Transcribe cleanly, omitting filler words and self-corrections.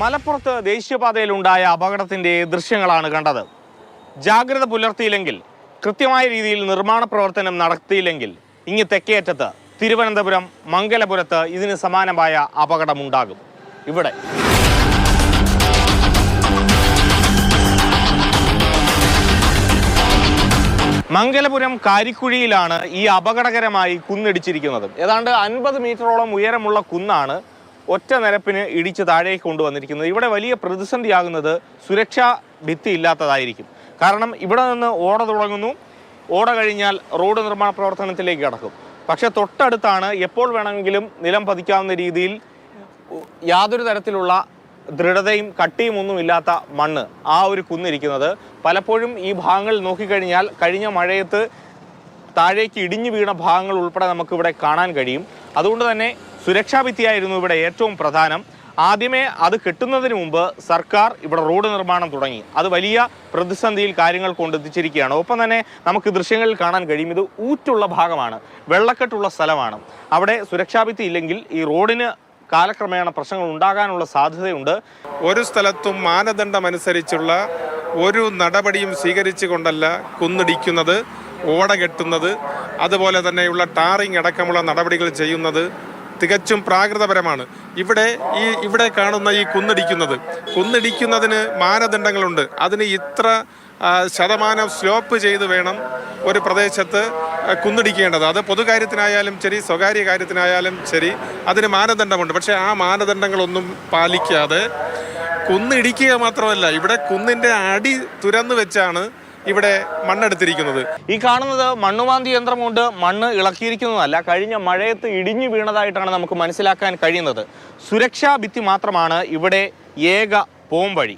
മലപ്പുറത്ത് ദേശീയപാതയിലുണ്ടായ അപകടത്തിന്റെ ദൃശ്യങ്ങളാണ് കണ്ടത്. ജാഗ്രത പുലർത്തിയില്ലെങ്കിൽ, കൃത്യമായ രീതിയിൽ നിർമ്മാണ പ്രവർത്തനം നടത്തിയില്ലെങ്കിൽ ഇങ്ങ് തെക്കേയറ്റത്ത് തിരുവനന്തപുരം മംഗലപുരത്ത് ഇതിന് സമാനമായ അപകടമുണ്ടാകും. ഇവിടെ മംഗലപുരം കാരിക്കുഴിയിലാണ് ഈ അപകടകരമായി കുന്നിടിച്ചിരിക്കുന്നത്. ഏതാണ്ട് 50 മീറ്ററോളം ഉയരമുള്ള കുന്നാണ് ഒറ്റ നിരപ്പിന് ഇടിച്ച് താഴേക്ക് കൊണ്ടുവന്നിരിക്കുന്നത്. ഇവിടെ വലിയ പ്രതിസന്ധിയാകുന്നത് സുരക്ഷാ ഭിത്തി ഇല്ലാത്തതായിരിക്കും. കാരണം ഇവിടെ നിന്ന് ഓട തുടങ്ങുന്നു, ഓട കഴിഞ്ഞാൽ റോഡ് നിർമ്മാണ പ്രവർത്തനത്തിലേക്ക് കടക്കും. പക്ഷെ തൊട്ടടുത്താണ് എപ്പോൾ വേണമെങ്കിലും നിലം പതിക്കാവുന്ന രീതിയിൽ യാതൊരു തരത്തിലുള്ള ദൃഢതയും കട്ടിയും ഒന്നും ഇല്ലാത്ത മണ്ണ്, ആ ഒരു കുന്നിരിക്കുന്നത്. പലപ്പോഴും ഈ ഭാഗങ്ങൾ നോക്കിക്കഴിഞ്ഞാൽ കഴിഞ്ഞ മഴയത്ത് താഴേക്ക് ഇടിഞ്ഞു വീണ ഭാഗങ്ങൾ ഉൾപ്പെടെ നമുക്കിവിടെ കാണാൻ കഴിയും. അതുകൊണ്ട് തന്നെ സുരക്ഷാ ഭിത്തിയായിരുന്നു ഇവിടെ ഏറ്റവും പ്രധാനം. ആദ്യമേ അത് കെട്ടുന്നതിന് മുമ്പ് സർക്കാർ ഇവിടെ റോഡ് നിർമ്മാണം തുടങ്ങി. അത് വലിയ പ്രതിസന്ധിയിൽ കാര്യങ്ങൾ കൊണ്ടെത്തിച്ചിരിക്കുകയാണ്. ഒപ്പം തന്നെ നമുക്ക് ദൃശ്യങ്ങളിൽ കാണാൻ കഴിയും, ഇത് ഊറ്റുള്ള ഭാഗമാണ്, വെള്ളക്കെട്ടുള്ള സ്ഥലമാണ്. അവിടെ സുരക്ഷാ ഭിത്തി ഇല്ലെങ്കിൽ ഈ റോഡിന് കാലക്രമേണ പ്രശ്നങ്ങൾ ഉണ്ടാകാനുള്ള സാധ്യതയുണ്ട്. ഒരു സ്ഥലത്തും മാനദണ്ഡമനുസരിച്ചുള്ള ഒരു നടപടിയും സ്വീകരിച്ചു കൊണ്ടല്ല കുന്നിടിക്കുന്നത്, ഓട കെട്ടുന്നത്, അതുപോലെ തന്നെയുള്ള ടാറിങ് അടക്കമുള്ള നടപടികൾ ചെയ്യുന്നത് തികച്ചും പ്രാകൃതപരമാണ്. ഇവിടെ കാണുന്ന ഈ കുന്നിടിക്കുന്നതിന് മാനദണ്ഡങ്ങളുണ്ട്. അതിന് ഇത്ര ശതമാനം സ്ലോപ്പ് ചെയ്ത് വേണം ഒരു പ്രദേശത്ത് കുന്നിടിക്കേണ്ടത്. അത് പൊതുകാര്യത്തിനായാലും ശരി, സ്വകാര്യ കാര്യത്തിനായാലും ശരി, അതിന് മാനദണ്ഡമുണ്ട്. പക്ഷേ ആ മാനദണ്ഡങ്ങളൊന്നും പാലിക്കാതെ കുന്നിടിക്കുക മാത്രമല്ല, ഇവിടെ കുന്നിൻ്റെ അടി തുരന്നു വെച്ചാണ് ഇവിടെ മണ്ണെടുത്തിരിക്കുന്നത്. ഈ കാണുന്നത് മണ്ണുമാന്തി യന്ത്രം കൊണ്ട് മണ്ണ് ഇളക്കിയിരിക്കുന്നതല്ല, കഴിഞ്ഞ മഴയത്ത് ഇടിഞ്ഞു വീണതായിട്ടാണ് നമുക്ക് മനസ്സിലാക്കാൻ കഴിയുന്നത്. സുരക്ഷാ ഭിത്തി മാത്രമാണ് ഇവിടെ ഏക പോംവഴി.